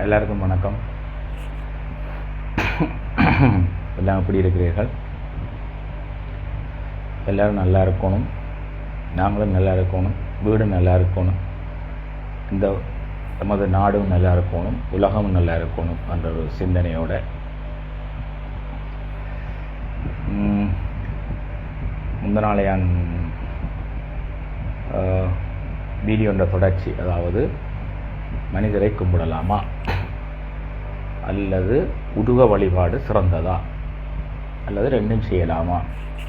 எல்லாருக்கும் வணக்கம். எல்லாம் எப்படி இருக்கிறீர்கள்? எல்லோரும் நல்லா இருக்கணும், நாங்களும் நல்லா இருக்கணும், வீடு நல்லா இருக்கணும், இந்த நமது நாடும் நல்லா இருக்கணும், உலகமும் நல்லா இருக்கணும் என்ற ஒரு சிந்தனையோட முந்த நாளையான் வீடியோன்ற தொடர்ச்சி, அதாவது மனிதரை கும்பிடலாமா அல்லது உருவ வழிபாடு சிறந்ததா அல்லது ரெண்டும் செய்யலாமா,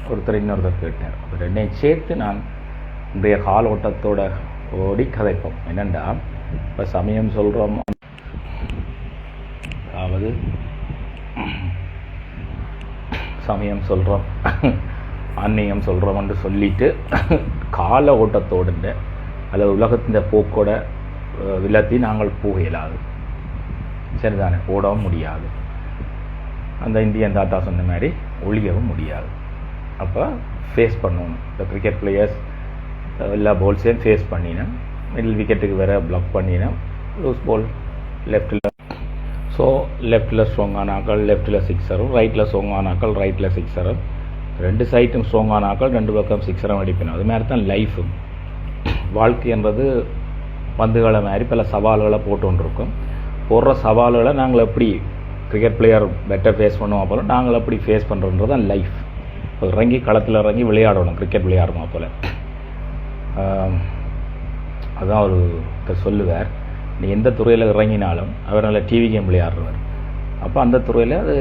ஒருத்தர் இன்னொருத்தர் கேட்டார். ரெண்டையும் சேர்த்து நான் இன்றைய காலோட்டத்தோட ஓடி கதைப்போம். என்னென்னா, இப்போ சமயம் சொல்கிறோம், அதாவது சமயம் சொல்கிறோம், ஆன்மீகம் சொல்கிறோம்னு சொல்லிட்டு கால ஓட்டத்தோடு அல்லது உலகத்தின் போக்கோட விலத்தி நாங்கள் போக இயலாது, சரிதானே? ஓடவும் முடியாது, அந்த இந்தியன் தாத்தா சொன்ன மாதிரி ஒழியவும் முடியாது. அப்போ ஃபேஸ் பண்ணணும். இந்த கிரிக்கெட் பிளேயர்ஸ் எல்லா பால்ஸையும் ஃபேஸ் பண்ணினேன், மிடில் விக்கெட்டுக்கு வேறு பிளாக் பண்ணினேன், லூஸ் பால் லெஃப்டில். ஸோ லெஃப்டில் ஸ்ட்ராங்கான ஆக்கள் லெஃப்டில் சிக்ஸரும், ரைட்டில் ஸ்ட்ராங்கான ஆக்கள் ரைட்டில் சிக்ஸரும், ரெண்டு சைட்டும் ஸ்ட்ராங்கான ஆக்கள் ரெண்டு பக்கம் சிக்ஸரும் அடிக்கணும். அது மாதிரி தான் லைஃபும். வாழ்க்கை என்பது பந்துகளை மாதிரி பல சவால்களை போட்டுருக்கோம். போடுற சவால்களை நாங்கள் எப்படி கிரிக்கெட் பிளேயர் பெட்டர் ஃபேஸ் பண்ணுவோம் போல் நாங்கள் எப்படி ஃபேஸ் பண்ணுறோன்றது தான் லைஃப். இறங்கி களத்தில் இறங்கி விளையாடணும், கிரிக்கெட் விளையாடுமா போல். அதுதான் ஒரு சொல்லுவார், நீ எந்த துறையில் இறங்கினாலும் அவர் நல்ல டிவி கேம் விளையாடுறவர், அப்போ அந்த துறையில் அது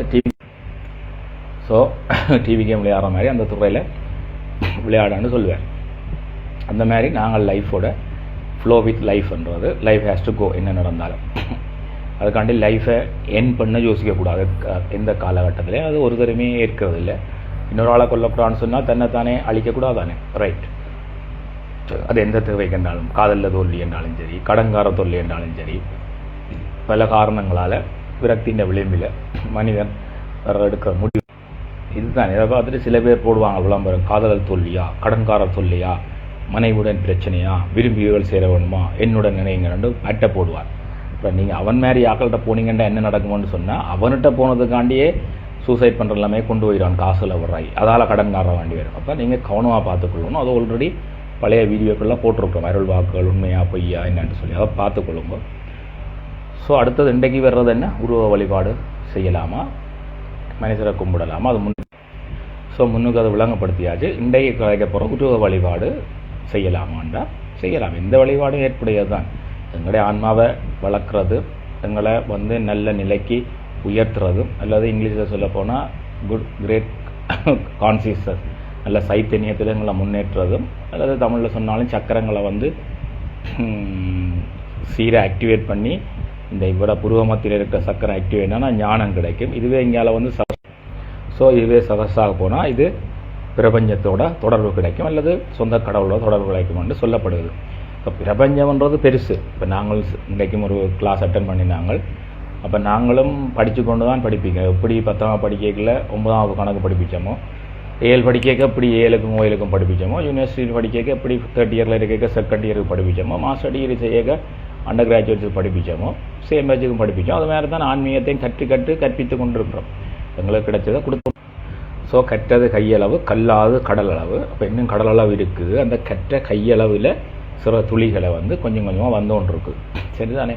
டிவி கேம் விளையாடுற மாதிரி அந்த துறையில் விளையாடான்னு சொல்லுவார். அந்த மாதிரி நாங்கள் லைஃபோட ஃப்ளோ வித் லைஃப்ன்றது, லைஃப் ஹேஸ் டு கோ, என்ன நடந்தாலும். அதுக்காண்டி லைஃபை என் பண்ண யோசிக்கக்கூடாது எந்த காலகட்டத்திலே. அது ஒரு தருமே ஏற்கிறது இல்லை. இன்னொரு ஆளை கொல்லக்கூடாதுன்னு சொன்னால் தன்னைத்தானே அழிக்கக்கூடாதானே, ரைட்? அது எந்த தேவைக்கு என்றாலும், காதலில் தோல்வி என்றாலும் சரி, கடன்கார தொல்லை என்றாலும் சரி, பல காரணங்களால் விரக்தியின் விளிம்பில் மனிதன் எடுக்க முடியும். இதுதான். இதை பார்த்துட்டு சில பேர் போடுவாங்க விளம்பரம், காதலர் தொல்லியா, கடன்கார தொல்லையா, மனைவியுடன் பிரச்சனையா, விரும்பிகள் சேர வேணுமா, என்னுடன் நினைங்கன்னு அட்டை போடுவார். இப்போ நீங்கள் அவன் மாதிரி ஆக்கள்கிட்ட போனீங்கன்னா என்ன நடக்கும்னு சொன்னால், அவன்கிட்ட போனதுக்காண்டியே சூசைட் பண்ணுற எல்லாமே கொண்டு போயிடுவான், காசில் வர்றாய், அதால் கடன்கார வேண்டி வரும். அப்போ நீங்கள் கவனமாக பார்த்துக்கொள்ளணும். அது ஆல்ரெடி பழைய வீடியோக்கள்லாம் போட்டிருக்கோம், அருள் வாக்குகள் உண்மையா பொய்யா என்னன்னு சொல்லி, அதை பார்த்துக்கொள்ளுங்க. ஸோ அடுத்தது இன்றைக்கு வர்றது என்ன, உருவ வழிபாடு செய்யலாமா, மனிதரை கும்பிடலாமா, அது முன்னுக்கு அதை விளங்கப்படுத்தியாச்சு. இன்றைக்கு கிடைக்க போகிற உருவ வழிபாடு செய்யலாமாண்டா செய்யலாம். எந்த வழிபாடும் ஏற்புடையது தான். எங்களுடைய ஆன்மாவை வளர்க்குறது, எங்களை நல்ல நிலைக்கு உயர்த்துறதும், அல்லது இங்கிலீஷில் சொல்ல போனால் கிரேட் கான்சியஸ்னஸ், நல்ல சைத்தன்யத்தில் எங்களை முன்னேற்றுறதும், அல்லது தமிழில் சொன்னாலும் சக்கரங்களை சீரை ஆக்டிவேட் பண்ணி இந்த இவ்வளோ புருவமத்தில் இருக்கிற சக்கரை ஆக்டிவேட்னா ஞானம் கிடைக்கும். இதுவே இங்கால இதுவே சகசாக போனால் இது பிரபஞ்சத்தோட தொடர்பு கிடைக்கும், அல்லது சொந்த கடவுளோட தொடர்பு கிடைக்கும் என்று சொல்லப்படுது. இப்போ பிரபஞ்சம்ன்றது பெருசு. இப்போ நாங்கள் இன்றைக்கும் ஒரு கிளாஸ் அட்டன் பண்ணினாங்க. அப்போ நாங்களும் படித்து கொண்டு தான் படிப்பீங்க. எப்படி 10ஆம் படிக்கல 9ஆவது கணக்கு படிப்பிச்சோமோ, 7 படிக்க எப்படி 7க்கும் 7க்கும் படிப்பிச்சோமோ, யூனிவர்சிட்டி படிக்க எப்படி 3rd இயரில் இருக்க 2nd இயருக்கு படிப்பிச்சோமோ, மாஸ்டர் டிகிரி செய்ய அண்டர் கிராஜுவேட்ஸுக்கு படிப்பிச்சோமோ, சேம் பேஜுக்கும் படிப்பிச்சோம். அது மாதிரி தான் ஆன்மீகத்தையும் கற்பித்து கொண்டிருக்கிறோம். எங்களுக்கு கிடைச்சதை கொடுத்தோம். ஸோ கற்றது கையளவு, கல்லாது கடல் அளவு. அப்போ இன்னும் கடல் அளவு இருக்குது. அந்த கற்ற கையளவில் சில துளிகளை கொஞ்சம் கொஞ்சமாக வந்தோன்று இருக்குது, சரிதானே?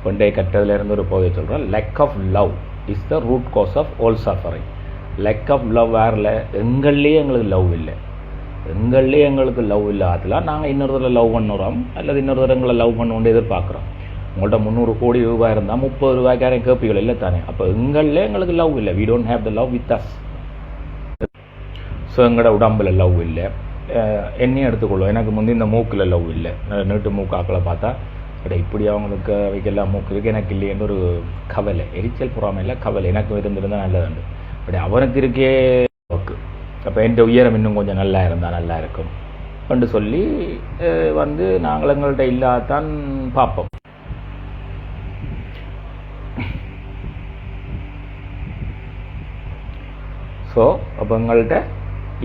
கொண்டே கற்றதுலேருந்து ஒரு போதை சொல்கிறோம், lack of love is the root cause of all suffering. Lack of love வேறில், எங்கள்லேயே எங்களுக்கு லவ் இல்லை, எங்களுக்கு லவ் இல்லாதலாம் நாங்கள் இன்னொருத்தர லவ் பண்ணுறோம், அல்லது இன்னொருத்தர எங்களை லவ் பண்ணுவோன்னு எதிர்பார்க்குறோம். உங்கள்கிட்ட 300 கோடி ரூபாய் இருந்தால் 30 ரூபாய்க்காரன் கேட்பீர்கள் இல்லை தானே? அப்போ எங்களுக்கு லவ் இல்லை. We don't have the love with us. So எங்களோட உடம்புல லவ் இல்லை. என்னையும் எடுத்துக்கொள்ளும், எனக்கு இந்த மூக்கில் லவ் இல்லை. நீட்டு மூக்காக்களை பார்த்தா இப்படி அவங்களுக்கு வைக்கலாம் மூக்கு இருக்கு, எனக்கு இல்லையேன்னு ஒரு கவலை, எரிச்சல் பொறாமையில் கவலை. எனக்கு இருந்திருந்தால் நல்லதுண்டு, அப்படி அவனுக்கு இருக்கே ஓக்கு. அப்போ என் உயரம் இன்னும் கொஞ்சம் நல்லா இருந்தால் நல்லா இருக்கும் என்று சொல்லி நாங்கள் எங்கள்கிட்ட இல்லாதான் பார்ப்போம். ஸோ அப்போ எங்கள்கிட்ட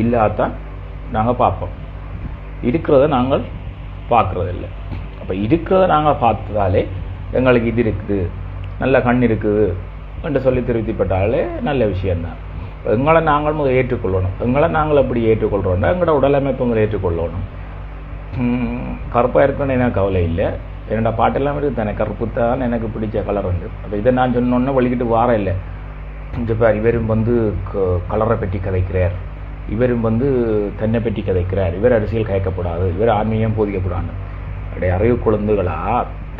இல்லாதான் நாங்கள் பார்ப்போம், இருக்கிறத நாங்கள் பார்க்குறதில்லை. அப்போ இருக்கிறத நாங்கள் பார்த்ததாலே எங்களுக்கு இது இருக்குது, நல்ல கண் இருக்குது என்று சொல்லி திருப்திப்பட்டாலே நல்ல விஷயம்தான். எங்களை நாங்களும் ஏற்றுக்கொள்ளணும். எங்களை நாங்கள் எப்படி ஏற்றுக்கொள்கிறோம்னா எங்களோட உடலமைப்புங்களை ஏற்றுக்கொள்ளணும். கருப்பாக இருக்கணும்னு எனக்கு கவலை இல்லை. என்னோட பாட்டெல்லாம் இருக்குது தானே, கருப்பு தான் எனக்கு பிடிச்ச கலர் உண்டு. அப்போ இதை நான் சொன்னோன்னே வலிக்கிட்டு வார இல்லை. இப்போ இவரும் கலரை பற்றி கதைக்கிறார், இவரும் தன்னை பற்றி கதைக்கிறார், இவர் அரசியல் கேட்கக்கூடாது, இவர் ஆன்மீகம் போதிக்கப்படாது. அப்படியே அறிவு குழந்தைகளா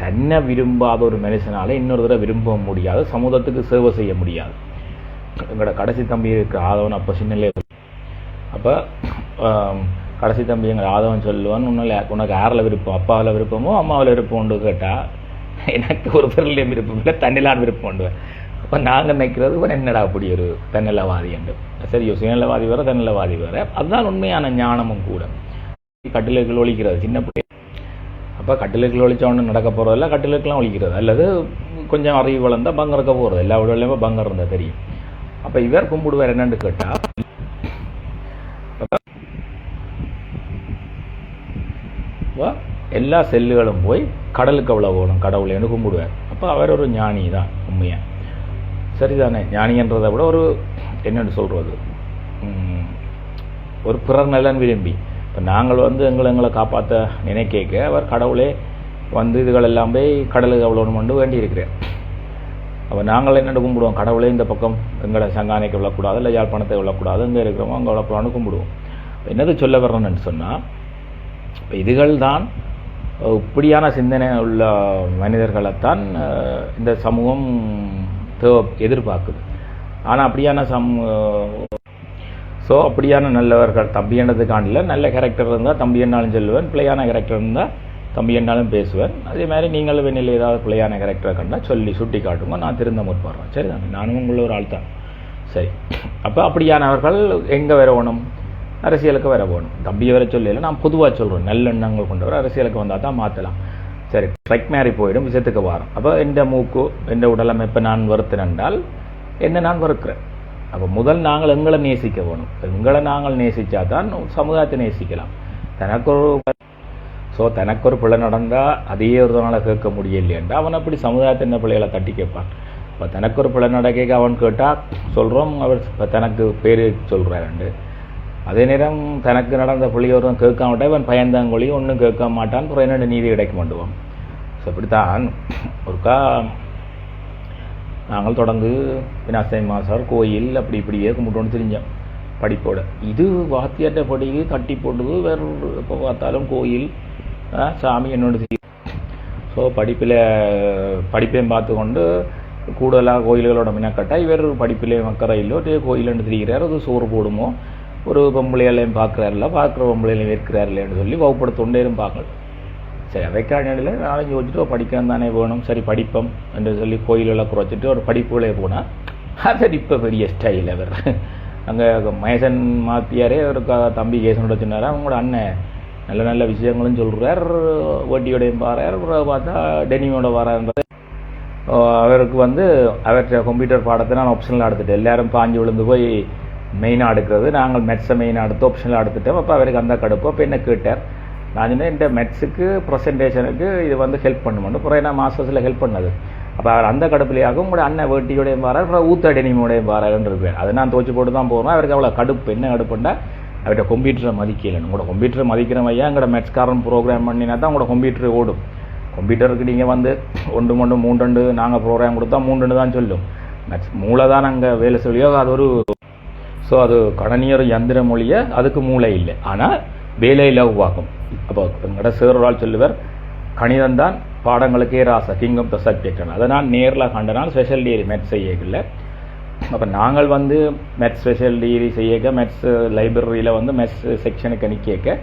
தன்னை விரும்பாத ஒரு மனுஷனால இன்னொரு தடவை விரும்ப முடியாது, சமூகத்துக்கு சேவை செய்ய முடியாது. எங்களோட கடைசி தம்பி இருக்கிற ஆதவன் அப்போ சின்னலே, அப்போ கடைசி தம்பி எங்கள் ஆதவன் சொல்லுவான், உனக்கு யாரில் விருப்பம், அப்பாவில் விருப்பமோ அம்மாவில் விருப்பம்னு கேட்டால் எனக்கு ஒரு பொருளையும் விருப்பம் இல்லை, தன்னிலான் விருப்பம் உண்டுவேன். அப்போ நாங்கள் நினைக்கிறது இவன் என்னடா அப்படி ஒரு தன்னிலவாதி என்று. சரியோ, சுயநலவாதி வேறு தன்னிலவாதி வேறு. அதுதான் உண்மையான ஞானமும் கூட. கட்டிலுக்குள் ஒழிக்கிறது சின்ன பிள்ளை. அப்போ கட்டிலுக்குள் ஒழிச்ச ஒன்று நடக்க போகிறதில்ல, கட்டிலுக்கெல்லாம் ஒழிக்கிறது அல்லது கொஞ்சம் அறிவு வளர்ந்தால் பங்கம் இருக்க போகிறது. எல்லா வீடுலையுமே பங்கம் இருந்தால் தெரியும். அப்போ இவர் கும்பிடுவார் என்னன்னு கேட்டால், எல்லா செல்லுகளும் போய் கடலுக்கு அவ்வளோ போகணும் கடவுளேன்னு கும்பிடுவார். அப்போ அவர் ஒரு ஞானி தான் உண்மையாக. சரிதானே? ஞானின்றதை விட ஒரு என்னென்னு சொல்கிறது, ஒரு பிறர் நலன் விரும்பி. இப்போ நாங்கள் எங்களை காப்பாற்ற நினைக்க அவர் கடவுளே இதுகளெல்லாம் போய் கடலுக்கு அவ்வளோன்னு வேண்டி இருக்கிறார். அப்போ நாங்கள் என்னென்னு கும்பிடுவோம், கடவுளே இந்த பக்கம் எங்களை சங்கானைக்கு விழக்கூடாது, இல்லை யாழ்ப்பாணத்தை விழக்கூடாது, இங்கே இருக்கிறோமோ அங்கே விழக்கூடாதுன்னு கும்பிடுவோம். என்னது சொல்ல வர்றோன்னு சொன்னால், இப்போ இதுகள் தான் இப்படியான சிந்தனை உள்ள மனிதர்களைத்தான் இந்த சமூகம் எதிர்பார்க்குது. ஆனால் அப்படியான அப்படியான நல்லவர்கள் தம்பி என்னதுக்காண்டில் நல்ல கேரக்டர் இருந்தால் தம்பி என்னாலும் சொல்லுவேன், பிள்ளையான கேரக்டர் இருந்தால் தம்பி என்னாலும் பேசுவேன். அதே மாதிரி நீங்களும் வெண்ணில் ஏதாவது பிள்ளையான கேரக்டரை கண்டால் சொல்லி சுட்டி காட்டுங்க, நான் திருந்த முற்படுறேன். சரி தானே? நானும் உங்கள ஒரு ஆள் தான். சரி, அப்போ அப்படியானவர்கள் எங்கே வரணும்? அரசியலுக்கு வர போகணும். தம்பியை வர சொல்லல, நான் பொதுவாக சொல்கிறேன், நல்லெண்ணங்கள் கொண்டவர் அரசியலுக்கு வந்தால் தான் மாற்றலாம். சரி, ட்ரைக் மாறி போயிடும், விஷயத்துக்கு வரோம். அப்போ எந்த மூக்கு எந்த உடலமைப்பை நான் வெறுத்தேனென்றால் என்ன நான் வெறுக்கிறேன். அப்போ முதல் நாங்கள் எங்களை நேசிக்க வேணும். எங்களை நாங்கள் நேசித்தா தான் சமுதாயத்தை நேசிக்கலாம். தனக்கு ஒரு பிள்ளை நடந்தால் அதையே ஒரு நாளாக கேட்க முடியலையேண்டா அவன் அப்படி சமுதாயத்தை என்ன பிள்ளைகளை தட்டி கேட்பான். இப்போ தனக்கு ஒரு பிள்ளை நடக்க அவன் கேட்டால் சொல்கிறோம், அவர் இப்போ தனக்கு பேர் சொல்கிறாரு. அதே நேரம் தனக்கு நடந்த பிள்ளையோரும் கேட்க மாட்டான், இவன் பயந்தாங்கொழி ஒன்றும் கேட்க மாட்டான், அப்புறம் என்னென்ன நீதி கிடைக்க மாட்டுவான். ஸோ இப்படித்தான் ஒருக்கா நாங்கள் தொடர்ந்து விநாசை மாசார் கோயில் அப்படி இப்படியே கும்பிட்டோன்னு தெரிஞ்சோம் படிப்போட. இது வாத்தியாட்ட படிக்கு தட்டி போட்டது வேறு. இப்போ பார்த்தாலும் கோயில் சாமி என்னோட தெரியும். ஸோ படிப்பையும் பார்த்து கொண்டு கூடுதலாக கோயில்களோட மினக்கட்டால் இவர் படிப்பிலே மக்கறையிலோ கோயிலுன்னு தெரிகிறார். அது சோறு போடுமோ ஒரு பொம்பளையாலையும் பார்க்குறாருல, பார்க்குற பொம்பளையிலையும் இருக்கிறாருலேன்னு சொல்லி வகுப்படுத்தொண்டேரும் பார்க்கல. சரி, அவைக்காடியில் நாளைக்கு வச்சுட்டு படிக்கிறது தானே வேணும், சரி படிப்போம் என்று சொல்லி கோயில்களை குறைச்சிட்டு ஒரு படிப்புகளே போனால் அது இப்போ பெரிய ஸ்டைல். அவர் அங்கே மகேசன் மாத்தியாரே ஒரு தம்பி கேசனோட சொன்னார், அவங்களோட அண்ணன் நல்ல நல்ல விஷயங்களும் சொல்கிறார், ஓட்டியோடையும் பாறார், பார்த்தா டெனியோட வரான்றது. அவருக்கு அவர்கிட்ட கம்ப்யூட்டர் பாடத்தை நான் ஆப்ஷனில் எடுத்துட்டேன். எல்லோரும் பாஞ்சு விழுந்து போய் மெயினாக எடுக்கிறது, நாங்கள் மெட்ஸை மெயினாக எடுத்து ஆப்ஷனில் எடுத்துட்டோம். அப்போ அவருக்கு அந்த கடுப்பு. அப்போ என்ன கேட்டார், நான் சொன்னேன் இந்த மெட்ஸுக்கு ப்ரெசன்டேஷனுக்கு இது ஹெல்ப் பண்ணுவோம். அப்புறம் என்ன மாஸ்டர்ஸில் ஹெல்ப் பண்ணது. அப்போ அவர் அந்த கடுப்புலையாகவும் உங்களோட அண்ணன் வேட்டியோடையும் பாறார், அப்புறம் ஊத்த டெனிமோடையும் பாறாருன்னு இருப்பேன். அதை நான் துவச்சி போட்டு தான் போகிறேன். அவருக்கு அவ்வளோ கடுப்பு. என்ன கடுப்புண்டா, அவர்கிட்ட கம்ப்யூட்டரை மதிக்கலைன்னு. உங்களோட கம்ப்யூட்டரை மதிக்கிற ஐயா எங்களோட மெட்ஸ்காரன் ப்ரோக்ராம் பண்ணினா தான் உங்களோட கம்ப்யூட்டர் ஓடும். கம்ப்யூட்டருக்கு நீங்கள் 1 3 நாங்கள் ப்ரோக்ராம் கொடுத்தா 3 தான் சொல்லும். மெட்ஸ் மூளை தான் நாங்கள் வேலை சொல்லியோ அது ஒரு. ஸோ அது கணனியர் யந்திர மொழியை அதுக்கு மூளை இல்லை, ஆனால் வேலையில் உருவாக்கும். அப்போ எங்களோட சேரால் சொல்லுவார், கணிதம் தான் பாடங்களுக்கே ராசா, கிங் ஆஃப் த சப்ஜெக்ட். அதை நான் நேரில் கண்டனால் ஸ்பெஷல் டிகிரி மெட்ஸ் செய்யல. அப்போ நாங்கள் மெட்ஸ் ஸ்பெஷல் டிகிரி செய்ய மெட்ஸ் லைப்ரரியில் மெட்ஸ் செக்ஷனுக்கு நிற்க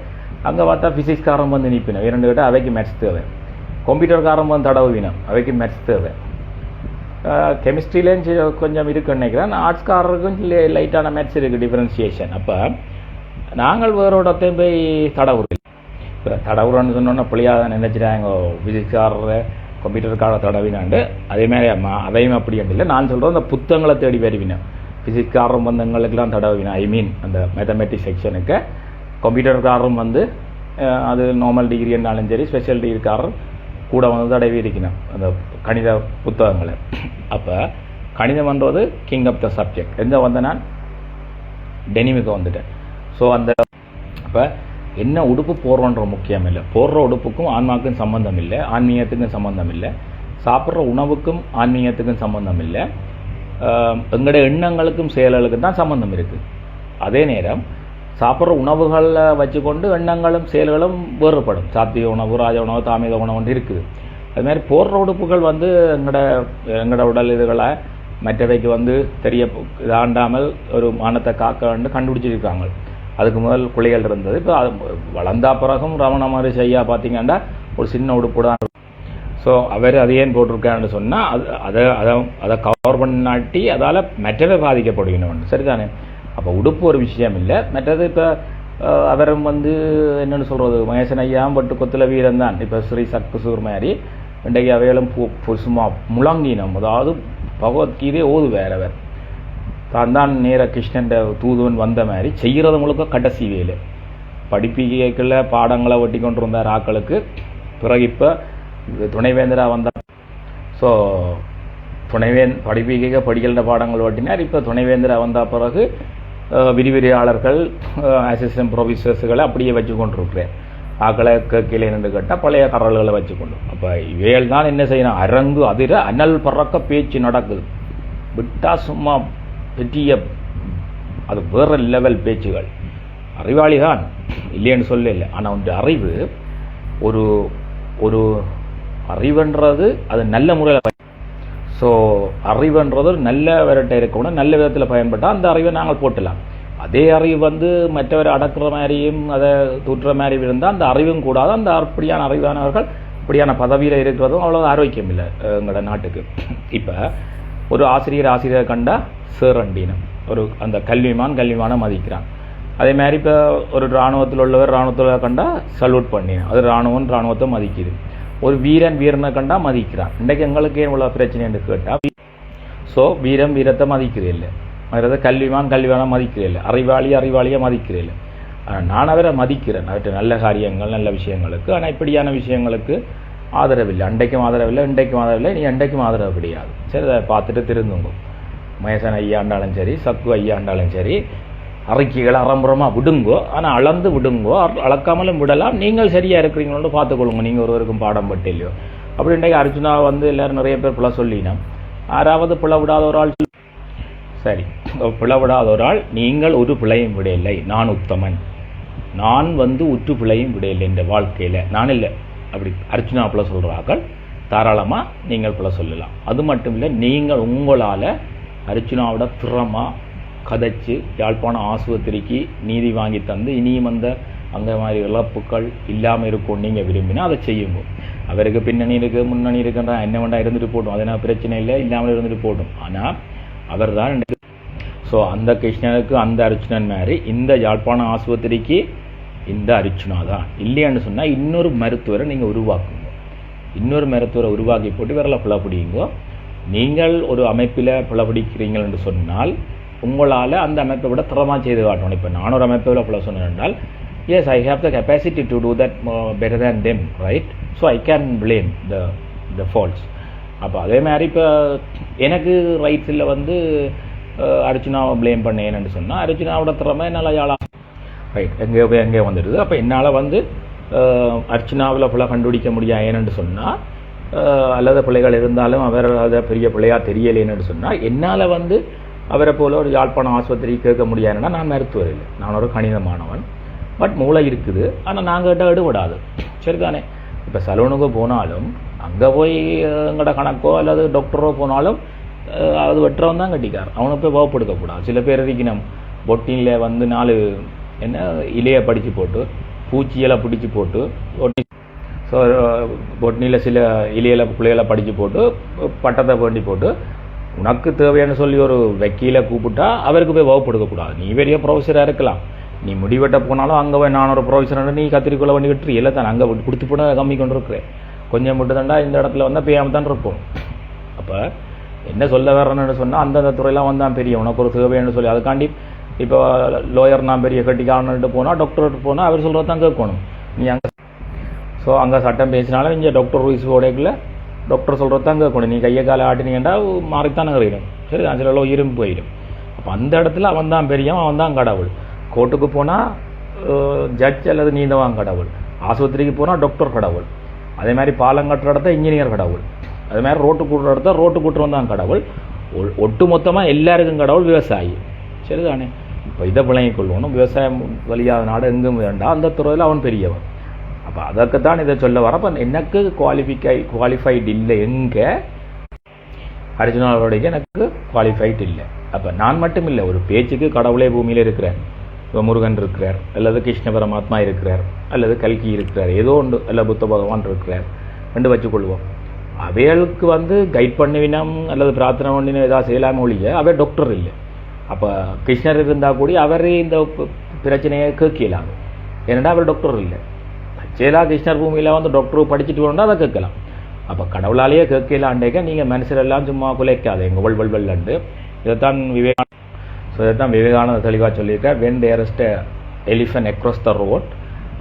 அங்கே பார்த்தா ஃபிசிக்ஸ்காரன் நிற்பினோம். 2 கிட்ட அவைக்கு மெட்ஸ் தேவை, கம்ப்யூட்டர்காரன் தடவினோம், அவைக்கு மெட்ஸ் தேவை. கெமிஸ்ட்ரியிலேயும் கொஞ்சம் இருக்குன்னு நினைக்கிறேன். ஆர்ட்ஸ்காரருக்கும் லைட்டான மேத்ஸ் இருக்குது, டிஃப்ரென்சியேஷன். அப்போ நாங்கள் வேறோடத்தையும் போய் தடவுறோம். இப்போ தடவுறோன்னு சொன்னோன்னா பிள்ளையாக நினைச்சிட்டாங்க, ஃபிசிக்ஸ்காரர் கம்ப்யூட்டருக்காக தடவினாண்டு. அதேமாதிரி அதையும் அப்படி இல்லை. நான் சொல்கிறேன், அந்த புத்தகங்களை தேடி வருவினேன். ஃபிசிக்ஸ்காரரும் எங்களுக்கெல்லாம் தடவினேன். ஐ மீன் அந்த மேத்தமெட்டிக்ஸ் செக்ஷனுக்கு. கம்ப்யூட்டர்காரரும் அது நார்மல் டிகிரி இருந்தாலும் சரி, ஸ்பெஷல் டிகிரிக்காரர் கூட வந்து தடவி இருக்கணும் அந்த கணித புத்தகங்களை. அப்போ கணிதம் பண்ணுறது கிங் ஆஃப் த சப்ஜெக்ட். எங்கே வந்த நான் டெனிமுக்கு வந்துட்டேன். ஸோ அந்த அப்போ என்ன உடுப்பு போடுறோன்ற முக்கியம் இல்லை. போடுற உடுப்புக்கும் ஆன்மாவுக்கும் சம்மந்தம் இல்லை, ஆன்மீகத்துக்கும் சம்மந்தம் இல்லை. சாப்பிட்ற உணவுக்கும் ஆன்மீகத்துக்கும் சம்மந்தம் இல்லை. எங்களுடைய எண்ணங்களுக்கும் செயல்களுக்கும் தான் சம்மந்தம் இருக்குது. அதே நேரம் சாப்பிட்ற உணவுகளை வச்சுக்கொண்டு எண்ணங்களும் செயல்களும் வேறுபடும். சாத்திய உணவு, ராஜ உணவு, தாமித உணவு இருக்குது. அதுமாதிரி போடுற உடுப்புகள் வந்து எங்களோட உடல் இதுகளை மற்றவைக்கு வந்து தெரிய இதாண்டாமல் ஒரு மானத்தை காக்க வந்து கண்டுபிடிச்சிருக்காங்க. அதுக்கு முதல் குளிகள் இருந்தது. இப்போ அது வளர்ந்தா பிறகும் ரமண மாதிரி செய்யா பார்த்தீங்கன்னா ஒரு சின்ன உடுப்பு தான். ஸோ அவர் அதை ஏன் போட்டிருக்கான்னு சொன்னால் அதை கவர் பண்ணாட்டி அதால் மற்றவே பாதிக்கப்படுகணும். சரிதானே? அப்போ உடுப்பு ஒரு விஷயம் இல்லை. மற்றது இப்போ அவரும் வந்து என்னென்னு சொல்கிறது, மகேசன் ஐயாவும் பட்டு கொத்துல வீரன் தான். இப்போ ஸ்ரீ சக்குசூர் மாதிரி இன்றைக்கு அவைகளும் சும்மா முழங்கினம், அதாவது பகவத்கீதை ஓதுவார். அவர் தான் நேர கிருஷ்ணன் தூதுவன் வந்த மாதிரி செய்கிறது முழுக்க கடைசி வேலை. படிப்பிக்கைக்குள்ள பாடங்களை ஒட்டி கொண்டு இருந்தார் ஆக்களுக்கு. பிறகு இப்போ துணைவேந்தராக வந்தார். ஸோ படிப்பிக்க படிக்கிற பாடங்கள் ஓட்டினார். இப்போ துணைவேந்தராக வந்த பிறகு விரிவிரியாளர்கள், அசிஸ்டன்ட் ப்ரொஃபஸர்ஸுகளை அப்படியே வச்சு கொண்டிருக்கிறேன். ஆக்களை கீழே நின்று கேட்டால் பழைய கரல்களை வச்சுக்கொண்டு. அப்போ இவைகள் தான் என்ன செய்யணும், அரங்கு அதிர அனல் பறக்க பேச்சு நடக்குது. விட்டா சும்மா பெரிய அது வேற லெவல் பேச்சுகள். அறிவாளி தான் இல்லைன்னு சொல்ல இல்லை. ஆனால் உங்கள் அறிவு ஒரு ஒரு அறிவுன்றது அது நல்ல முறையில், ஸோ அறிவுன்றது நல்ல விரட்டை இருக்கணும், நல்ல விதத்தில் பயன்பட்டால் அந்த அறிவை நாங்கள் போட்டலாம். அதே அறிவு வந்து மற்றவரை அடக்குற மாதிரியும் அதை தூற்றுற மாதிரி இருந்தால் அந்த அறிவும் கூடாது. அந்த அப்படியான அறிவானவர்கள் அப்படியான பதவியில் இருக்கிறதும் அவ்வளோ ஆரோக்கியம் இல்லை எங்களோட நாட்டுக்கு. இப்போ ஒரு ஆசிரியர் கண்டா சேரண்டினம், ஒரு அந்த கல்விமான மதிக்கிறான். அதே மாதிரி இப்போ ஒரு இராணுவத்தில் உள்ளவர் இராணுவத்தில் கண்டா சல்யூட் பண்ணினான், அது இராணுவத்தை மதிக்குது. ஒரு வீரனை கண்டா மதிக்கிறான். இன்றைக்கு எங்களுக்கு ஏன் இவ்வளோ பிரச்சனைன்னு கேட்டால், ஸோ வீரத்தை மதிக்கிறே இல்லை, மற்றது கல்வியான மதிக்கிறே இல்லை, அறிவாளியை மதிக்கிறே இல்லை. ஆனால் நான் அவரை மதிக்கிறேன், அவற்றை நல்ல காரியங்கள் நல்ல விஷயங்களுக்கு. ஆனால் இப்படியான விஷயங்களுக்கு ஆதரவில்லை. அன்றைக்கும் ஆதரவில்லை, இன்றைக்கும் ஆதரவில்லை, நீ அன்றைக்கும் ஆதரவு கிடையாது. சரி, அதை பார்த்துட்டு திருந்துங்க. மகேசன் ஐயாண்டாலும் சரி, சக்கு ஐயாண்டாலும் சரி, அறிக்கைகளை அறம்புறமாக விடுங்கோ. ஆனால் அளந்து விடுங்கோ, அளக்காமலும் விடலாம். நீங்கள் சரியாக இருக்கிறீங்களோன்னு பார்த்துக்கொள்ளுங்க. நீங்கள் ஒருவருக்கும் பாடம் பட்டு இல்லையோ. அப்படி இன்றைக்கு அர்ஜுனா வந்து எல்லோரும் நிறைய பேர் பிள்ளை சொல்லினோம். யாராவது பிள்ளை விடாத ஒரு ஆள், சரி பிள்ளை விடாத ஒரு ஆள், நீங்கள் ஒரு பிள்ளையும் விடையில்லை, நான் உத்தமன், நான் வந்து உற்று பிள்ளையும் விடையில்லை என்ற வாழ்க்கையில் நான் இல்லை. அப்படி அர்ஜுனா பிள்ளை சொல்கிறார்கள், தாராளமாக நீங்கள் பிள்ளை சொல்லலாம். அது மட்டும் இல்லை, நீங்கள் உங்களால் அர்ஜுனாவோட திறமாக கதைச்சு யாழ்ப்பாணம் ஆஸ்பத்திரிக்கு நீதி வாங்கி தந்து இனியும் அந்த அங்கே மாதிரி இழப்புக்கள் இல்லாமல் இருக்கும் நீங்கள் விரும்பினா அதை செய்யுங்க. அவருக்கு பின்னணி இருக்குது, முன்னணி இருக்குன்றா என்ன வேண்டாம் இருந்துட்டு போட்டும், அதனால் பிரச்சனை இல்லை, இல்லாமல் இருந்துட்டு போட்டும். ஆனால் அவர் தான். ஸோ அந்த கிருஷ்ணனுக்கு அந்த அர்ச்சுனன் மாதிரி இந்த யாழ்ப்பாணம் ஆஸ்பத்திரிக்கு இந்த அர்ச்சுனா தான். இல்லையான்னு சொன்னால் இன்னொரு மருத்துவரை நீங்கள் உருவாக்குங்க. இன்னொரு மருத்துவரை உருவாக்கி போட்டு விரலை பிளப்பிடிங்க. நீங்கள் ஒரு அமைப்பில் பிளப்பிடிக்கிறீங்கள் என்று சொன்னால் உங்களால் அந்த அமைப்பை விட திறமாக செய்து காட்டணும். இப்போ நான் ஒரு அமைப்பில் பிள்ளை சொன்னேன்னால், yes, I have the capacity to do that better than them, right? So I can blame the faults. அப்போ அதே மாதிரி இப்போ எனக்கு ரைட்ஸில் வந்து அர்ஜுனாவை ப்ளேம் பண்ணேன்னு சொன்னால் அர்ஜுனாவோட திறமை என்னால் ரைட் எங்கே வந்துடுது. அப்போ என்னால் வந்து அர்ச்சனாவில் பிள்ளை கண்டுபிடிக்க முடியாது ஏன்னு சொன்னால், அல்லது பிள்ளைகள் இருந்தாலும் அவர் அதை பெரிய பிள்ளையாக தெரியலேன்னு சொன்னால் என்னால் வந்து அவரை போல் ஒரு யாழ்ப்பாணம் ஆஸ்பத்திரி கேட்க முடியாதுன்னா நான் மருத்துவர் இல்லை, நான் ஒரு கணிதமானவன். பட் மூளை இருக்குது, ஆனால் நாங்கள் கிட்ட எடுபடாது. சரிதானே? இப்போ சலூனுக்கு போனாலும் அங்கே போய் எங்களோட கணக்கோ அல்லது டாக்டரோ போனாலும் அது வெட்டுறவன் தான் கட்டிக்கார், அவனை போய் வகுப்படுத்தக்கூடாது. சில பேர் இருக்கணும் பொட்டினில் வந்து 4 இலையை படித்து போட்டு பூச்சியலை பிடிச்சி போட்டு ஒட்டி, ஸோ பொட்டினியில் சில இலையில பிள்ளைகளை படித்து போட்டு பட்டத்தை வேண்டி போட்டு உனக்கு தேவையான சொல்லி ஒரு வக்கீலை கூப்பிட்டா அவருக்கு போய் வகுப்படுத்தக்கூடாது. நீ பெரிய ப்ரொஃபஸராக இருக்கலாம், நீ முடிவெட்ட போனாலும் அங்கே போய் நான் ஒரு ப்ரொஃபஸர் நீ கத்திரிக்கொள்ள வேண்டி விட்டுரு இல்லை தான் அங்கே கொடுத்து போனால் கம்மி கொண்டு இருக்கிறேன். கொஞ்சம் மட்டும் தாண்டா இந்த இடத்துல வந்தால் பேயாமல் தான் இருப்போம். அப்போ என்ன சொல்ல வர்றேன்னு சொன்னால் அந்தந்த துறையெல்லாம் வந்தான் பெரிய உனக்கு ஒரு தேவைன்னு சொல்லி அதுக்காண்டி இப்போ லோயர் நான் பெரிய கட்டிக்காரன்ட்டு போனால் டாக்டர்கிட்ட போனால் அவர் சொல்கிறது தான் கேட்கணும். நீ அங்கே ஸோ ஸோ அங்கே சட்டம் பேசினாலும் இங்கே டாக்டர் ரூல்ஸ் போடக்குள்ள டாக்டர் சொல்கிறது தான் கேட்கணும். நீ கையை காலை ஆட்டினீங்கன்னா மாறித்தானே கறிடும். சரி, நான் சில இரும்பு போயிடும். அப்போ அந்த இடத்துல அவன் தான் பெரியவன், அவன் தான் கடவுள். கோர்ட்டுக்கு போனால் ஜட்ஜ் அல்லது நீந்தவான் கடவுள். ஆஸ்பத்திரிக்கு போனால் டாக்டர் கடவுள். அதே மாதிரி பாலம் கட்டுற இடத்த இன்ஜினியர் கடவுள். அதே மாதிரி ரோட்டு கூட்டுற இடத்த ரோட்டு கூட்டுறவன் தான் கடவுள். ஒட்டு மொத்தமாக எல்லாருக்கும் கடவுள் விவசாயி. சரிதானே? இப்போ இதை விளங்கிக் கொள்ளணும். விவசாயம் வழியாத நாடு எங்கும் வேண்டாம், அந்த துறையில் அவன் பெரியவன். அப்போ அதற்குத்தான் இதை சொல்ல வர. அப்போ எனக்கு குவாலிஃபைடு இல்லை. எங்கே அர்ஜுனாவோடைய எனக்கு குவாலிஃபைடு இல்லை. அப்போ நான் மட்டும் இல்லை, ஒரு பேச்சுக்கு கடவுளே பூமியில் இருக்கிறேன். இப்போ முருகன் இருக்கிறார், அல்லது கிருஷ்ண பரமாத்மா இருக்கிறார், அல்லது கல்கி இருக்கிறார், ஏதோ ஒன்று, அல்ல புத்த பகவான் இருக்கிறார் ரெண்டு வச்சுக்கொள்வோம். அவைகளுக்கு கைட் பண்ணிவினம் அல்லது பிரார்த்தனை பண்ணினோம் ஏதாவது செய்யலாம ஒழிய அவை டாக்டர் இல்லை. அப்போ கிருஷ்ணர் இருந்தால் கூட அவரே இந்த பிரச்சனையை கேட்கலாது. ஏன்னா அவர் டாக்டர் இல்லை. சேலா கிருஷ்ணர் பூமியில் டாக்டர் படிச்சுட்டு வரணும்னா அதை கேட்கலாம். அப்போ கடவுளாலேயே கேட்கலாண்டேக்க நீங்கள் மனுஷரெல்லாம் சும்மா குலைக்காது எங்கள் வல்வல்லண்டு. இதைத்தான் விவேகானந்த தெளிவாக சொல்லியிருக்கார். when there is an elephant across the road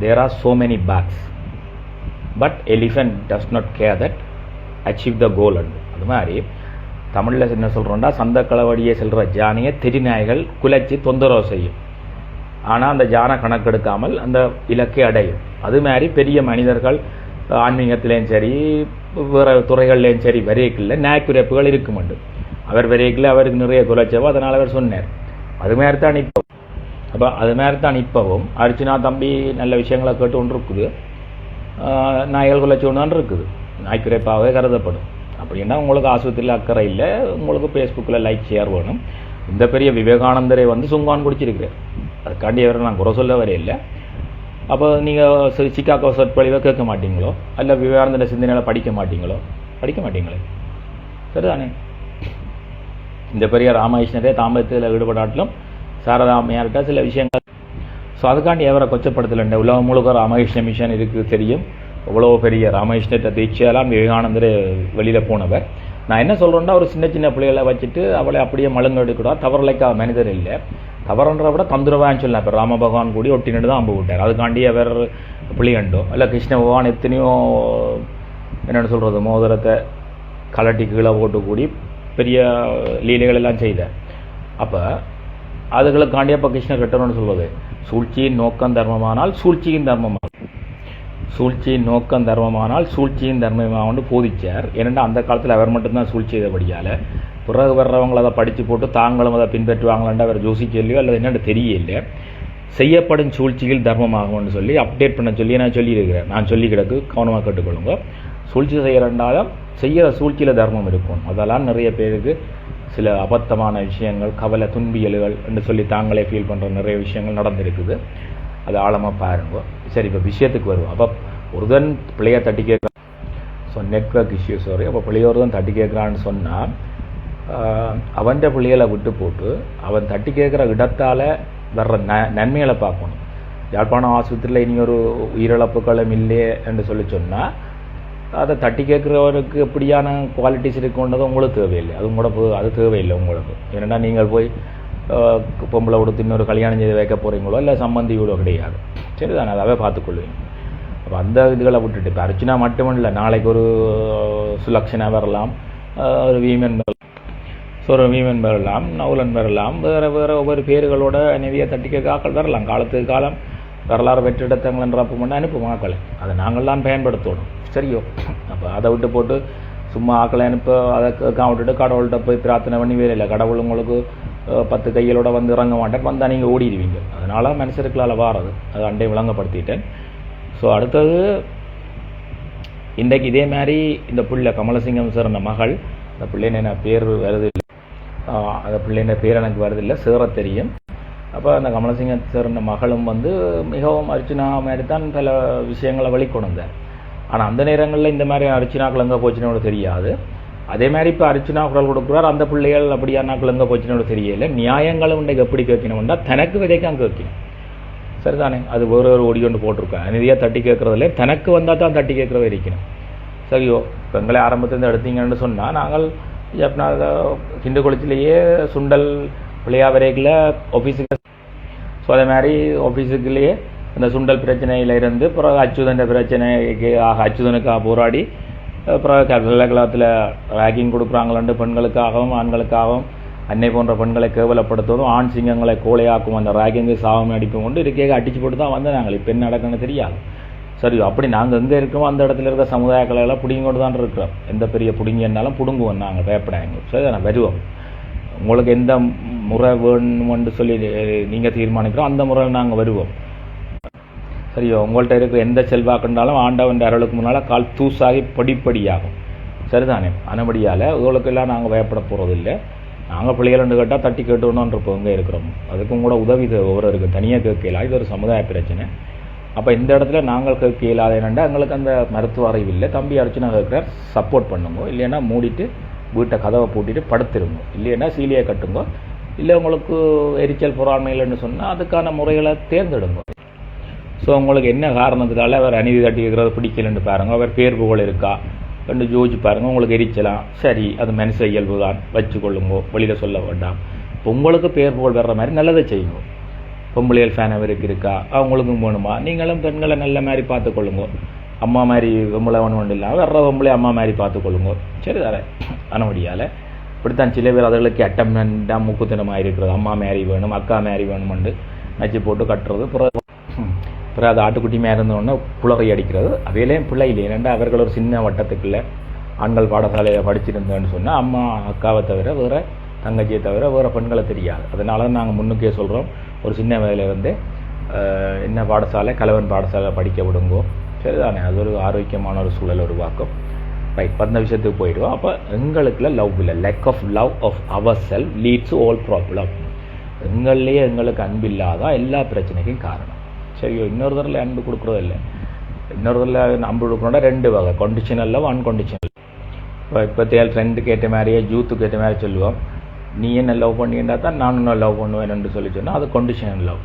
there are so many bags but elephant does not care that achieve the goal. அது மாதிரி தமிழில் என்ன சொல்கிறோம்னா, சந்த களவடியே செல்கிற ஜானியை தெருநாய்கள் குலைச்சி தொந்தரவு செய்யும். ஆனால் அந்த ஜானை கணக்கெடுக்காமல் அந்த இலக்கை அடையும். அது மாதிரி பெரிய மனிதர்கள் ஆன்மீகத்திலேயும் சரி வேறு துறைகள்லேயும் சரி வரையக்கில்ல நாய்க்குறைப்புகள் இருக்குமெண்டு. அவர் வரையக்கில் அவருக்கு நிறைய குலைச்சவோ அதனால் அவர் சொன்னார். அது மாதிரி தான் இப்போ. அப்போ அது மாதிரி தான் இப்போவும் அர்ச்சனா தம்பி நல்ல விஷயங்களை கேட்டு ஒன்று இருக்குது, நாய்கள் குலைச்சி ஒன்று தான் இருக்குது, நாய்க்குறைப்பாகவே கருதப்படும். அப்படின்னா உங்களுக்கு ஆஸ்பத்திரியில் அக்கறை இல்லை, உங்களுக்கு ஃபேஸ்புக்கில் லைக் ஷேர் வேணும். இந்த பெரிய விவேகானந்தரை சுங்கான் குடிச்சிருக்கிறார். அதுக்காண்டி அவரை நான் குறை சொல்ல வரையில்லை. அப்போ நீங்கள் சிக்காகோ சொற்பொழிவை கேட்க மாட்டீங்களோ, அல்ல விவேகானந்த சிந்தனையில் படிக்க மாட்டீங்களே. சரிதானே? இந்த பெரிய ராமகிருஷ்ணரே தாம்பத்தியில் ஈடுபடாட்டிலும் சாரதாமையார்கிட்ட சில விஷயங்கள். ஸோ அதுக்காண்டி எவரை கொச்சப்படுத்தலை. உலகம் முழுக்க ராமகிருஷ்ண மிஷன் இருக்குது தெரியும். அவ்வளோ பெரிய ராமகிருஷ்ணத்தை தீட்சையெல்லாம் விவேகானந்தர் வெளியில் போனவர். நான் என்ன சொல்கிறேன்னா, ஒரு சின்ன பிள்ளைகளை வச்சுட்டு அவளை அப்படியே மழுங்க எடுக்கூடாது. தவறுலைக்கா மனிதர் இல்லை, தவறுன்ற விட தந்துருவான்னு சொல்லலாம். இப்போ ராம பகவான் கூடி ஒட்டினிட்டு தான் அம்பு விட்டார். அதுக்காண்டி அவர் பிள்ளைகண்டோ இல்லை கிருஷ்ண பகவான் எத்தனையோ என்னென்னு சொல்கிறது மோதிரத்தை கலட்டி கீழே போட்டு கூடி பெரிய லீலைகள் எல்லாம் செய்தார். அப்போ அதுகளுக்காண்டி அப்போ கிருஷ்ணர் கட்டணும்னு சொல்வது, சூழ்ச்சியின் நோக்கம் தர்மமானால் சூழ்ச்சியின் தர்மமானால் சூழ்ச்சியின் தர்மமானு போதிச்சார். ஏனென்றால் அந்த காலத்தில் அவர் மட்டும்தான் சூழ்ச்சி செய்தபடியால் பிறகு வர்றவங்களை அதை படித்து போட்டு தாங்களும் அதை பின்பற்றுவாங்களான்னு அவர் யோசிக்கலையோ அல்லது என்னென்னு தெரியல. செய்யப்படும் சூழ்ச்சியில் தர்மமாகும்னு சொல்லி அப்டேட் பண்ண சொல்லி நான் சொல்லியிருக்கிறேன். நான் சொல்லி கிடக்கு, கவனமாக கேட்டுக்கொள்ளுங்க. சூழ்ச்சி செய்கிறண்டாலும் செய்கிற சூழ்ச்சியில் தர்மம் இருக்கும். அதெல்லாம் நிறைய பேருக்கு சில அபத்தமான விஷயங்கள், கவலை, துன்பியல்கள் என்று சொல்லி தாங்களே ஃபீல் பண்ணுற நிறைய விஷயங்கள் நடந்திருக்குது. அது ஆழமாக பாருங்க. சரி, இப்போ விஷயத்துக்கு வருவோம். அப்போ ஒருதன் பிள்ளையை தட்டி கேட்குறான். So network issue sorry. அப்போ பிள்ளையோருதான் தட்டி கேட்குறான்னு சொன்னால் அவன் பிள்ளைகளை விட்டு போட்டு அவன் தட்டி கேட்குற இடத்தால் வர்ற நன்மைகளை பார்க்கணும். யாழ்ப்பாணம் ஆஸ்பத்திரியில் இனி ஒரு உயிரிழப்புகளும் இல்லையே என்று சொல்லி சொன்னால் அதை தட்டி கேட்குறவருக்கு எப்படியான குவாலிட்டிஸ் இருக்குன்றது உங்களுக்கு தேவையில்லை. அது தேவையில்லை உங்களுக்கு. ஏன்னா நீங்கள் போய் பொம்பளை கொடுத்து இன்னொரு கல்யாணம் செய்து வைக்க போகிறீங்களோ இல்லை சம்பந்தி வீடோ கிடையாது. சரி தானே? அதாவே பார்த்துக்கொள்வீங்க. அப்போ அந்த இதுகளை விட்டுட்டு இப்போ அர்ச்சனா மட்டும் இல்லை, நாளைக்கு ஒரு சுலக்ஷனா வரலாம், ஒரு வீமன் வரலாம், நவுலன் வரலாம், வேறு ஒவ்வொரு பேர்களோட நிறைய தட்டி கேட்க ஆக்கள் வரலாம். காலத்துக்கு காலம் வரலாறு வெற்றிடத்தங்கள்ன்றப்போ மட்டும் அனுப்பும் ஆக்களை. அதை நாங்கள்லாம் பயன்படுத்தணும். சரியோ? அப்போ அதை விட்டு போட்டு சும்மா ஆக்களை அனுப்ப அதை விட்டுட்டு கடவுள்கிட்ட போய் பிரார்த்தனை பண்ணி வேலை இல்லை. கடவுள் உங்களுக்கு 10 கைகளோட இறங்க மாட்டேன், வந்தால் நீங்கள் ஓடிடுவீங்க. அதனால் மனுஷருக்களால் வாரது. அது அண்டை விளங்கப்படுத்திட்டேன். ஸோ அடுத்தது இன்றைக்கு இதே மாதிரி இந்த பிள்ளை கமலசிங்கம் சார் அந்த மகள், அந்த பிள்ளைன்னு பேர் வருது இல்லை, அந்த பிள்ளைன்ற பேர் எனக்கு வருதில்லை, சேர தெரியும். அப்போ அந்த கமலசிங்கம் சார் அந்த மகளும் மிகவும் அர்ச்சனா மாதிரி தான் பல விஷயங்களை வெளிக்கொண்டார். ஆனால் அந்த நேரங்களில் இந்த மாதிரி அர்ச்சனாக்கள் எங்கே போச்சுன்னு தெரியாது. அதே மாதிரி இப்போ அர்ச்சனா குரல் கொடுக்குறார், அந்த பிள்ளைகள் அப்படியானாக்கள் எங்கே போச்சுன்னு தெரியல. நியாயங்களும் இன்றைக்கு எப்படி கேட்கணும்னா தனக்கு விதைக்கான் கேட்கணும். சரிதானே? அது வேறு ஒரு ஒடி கொண்டு போட்டிருக்கேன். நிதியாக தட்டி கேட்குறதில்ல, தனக்கு வந்தால் தான் தட்டி கேட்குறத இருக்கணும். சரியோ? இப்போ எங்களை ஆரம்பத்துலேருந்து எடுத்தீங்கன்னு சொன்னால் நாங்கள் கிண்டு குளத்திலேயே சுண்டல் பிள்ளையா வரைக்கில் ஆஃபீஸுக்கு. ஸோ அதே மாதிரி ஆஃபீஸுக்குள்ளேயே அந்த சுண்டல் பிரச்சனையிலிருந்து பிறகு அச்சுதன் பிரச்சனைக்கு அச்சுதனுக்காக போராடி பிறகு கலகலத்தில் ரேக்கிங் கொடுக்குறாங்களாண்டு பெண்களுக்காகவும் ஆண்களுக்காகவும் அன்னை போன்ற பெண்களை கேவலப்படுத்துவதும் ஆண் சிங்கங்களை கோழையாக்கும் அந்த ரேக்கிங்கு சாவமே அடிப்பும் கொண்டு இருக்கே அடிச்சு போட்டு தான் வந்து நாங்கள் இப்போ என்ன நடக்குன்னு தெரியாது. சரி, அப்படி நாங்கள் எங்கே இருக்கோமோ அந்த இடத்துல இருக்க சமுதாய கலையெல்லாம் பிடிங்கொண்டு தான் இருக்கிறோம். எந்த பெரிய பிடிங்கன்னாலும் பிடுங்குவோம், நாங்கள் பயப்படாங்க. சரி, நான் வருவோம். உங்களுக்கு எந்த முறை வேணுமென்று சொல்லி நீங்கள் தீர்மானிக்கிறோம் அந்த முறையில் நாங்கள் வருவோம். சரியோ, உங்கள்கிட்ட இருக்கிற எந்த செல்வாக்குண்டாலும் ஆண்டவன் அருளுக்கு முன்னால் கால் தூசாகி படிப்படியாகும். சரிதானே? அனபடியால் உங்களுக்கெல்லாம் நாங்கள் பயப்பட போகிறதில்லை. நாங்கள் பிள்ளைகள் கேட்டால் தட்டி கேட்டுவோன்னு இருப்போம். இங்கே இருக்கிறோம், அதுக்கும் கூட உதவி ஒவ்வொருக்கு தனியாக கேட்கலாம். இது ஒரு சமுதாய பிரச்சனை. அப்போ இந்த இடத்துல நாங்கள் கேட்க இயலாத என்னென்னா எங்களுக்கு அந்த மருத்துவ அறிவு இல்லை. தம்பி அர்ச்சனா கேட்குறார், சப்போர்ட் பண்ணுங்க. இல்லைன்னா மூடிட்டு வீட்டை கதவை பூட்டிட்டு படுத்துருங்க. இல்லைன்னா சீலியை கட்டுங்க. இல்லை உங்களுக்கு எரிச்சல் பொறாமை இல்லைன்னு சொன்னால் அதுக்கான முறைகளை தேர்ந்தெடுங்க. ஸோ உங்களுக்கு என்ன காரணத்தினால அவர் அநீதி தட்டி இருக்கிறது பிடிக்கலன்னு பாருங்கள். அவர் பேர் புகழ் இருக்கா ரெண்டு ஜோதிச்சு பாருங்கள். உங்களுக்கு எரிச்சலாம், சரி அது மனுஷ இயல்பு தான், வச்சுக்கொள்ளுங்க, வெளியில் சொல்ல வேண்டாம். உங்களுக்கு பேர் புகழ் வர்ற மாதிரி நல்லதை செய்யுங்க. பொம்பளையல் ஃபேன் அவருக்கு இருக்கா, அவங்களுக்கும் வேணுமா, நீங்களும் பெண்களை நல்ல மாதிரி பார்த்துக்கொள்ளுங்க. அம்மா மாதிரி பொம்பளை ஒன்று இல்லாமல் வர்ற பொம்பளை அம்மா மாதிரி பார்த்துக்கொள்ளுங்க. சரி தானே? அனபடியால் இப்படித்தான் சில பேர் அதுகளுக்கு அட்டம்மெண்டாக மூக்குத்தனமாக இருக்கிறது. அம்மா மேரி வேணும், அக்கா மேரி வேணுமெண்டு நச்சு போட்டு கட்டுறது. பிறகு அது ஆட்டுக்குட்டி மேலே இருந்தோடனே புலகை அடிக்கிறது. அவையிலேயும் பிள்ளை இல்லை. ஏன்னா அவர்கள் ஒரு சின்ன வட்டத்துக்குள்ளே ஆண்கள் பாடசாலையில் படிச்சிருந்தேன்னு சொன்னால் அம்மா அக்காவை தவிர வேறு தங்கச்சியை தவிர வேறு பெண்களை தெரியாது. அதனால நாங்கள் முன்னுக்கே சொல்கிறோம், ஒரு சின்ன வயதிலிருந்து என்ன பாடசாலை கலவன் பாடசாலை படிக்க விடுங்கோ. சரிதானே? அது ஒரு ஆரோக்கியமான ஒரு சூழல் உருவாக்கும். ரைட், அந்த விஷயத்துக்கு போயிடுவோம். அப்போ எங்களுக்குள்ள லவ் இல்லை. Lack of love of our self leads all problem. எங்கள்லேயே எங்களுக்கு அன்பு இல்லாதான் எல்லா பிரச்சனைக்கும் காரணம். சரியோ, இன்னொரு தடவை அன்பு கொடுக்குறதும் இல்லை. இன்னொரு தடவை அன்பு கொடுக்கணுன்னா ரெண்டு வகை, கண்டிஷனல் லவ், அன்கண்டிஷனல். இப்போ தேல் ஃப்ரெண்டுக்கு ஏற்ற மாதிரியே ஜூத்துக்கு ஏற்ற மாதிரி சொல்லுவோம். நீ என்ன லவ் பண்ணியிருந்தா தான் நான் உன்னை லவ் பண்ணுவேன்னு சொல்லி சொன்னால் அது கண்டிஷனல் லவ்.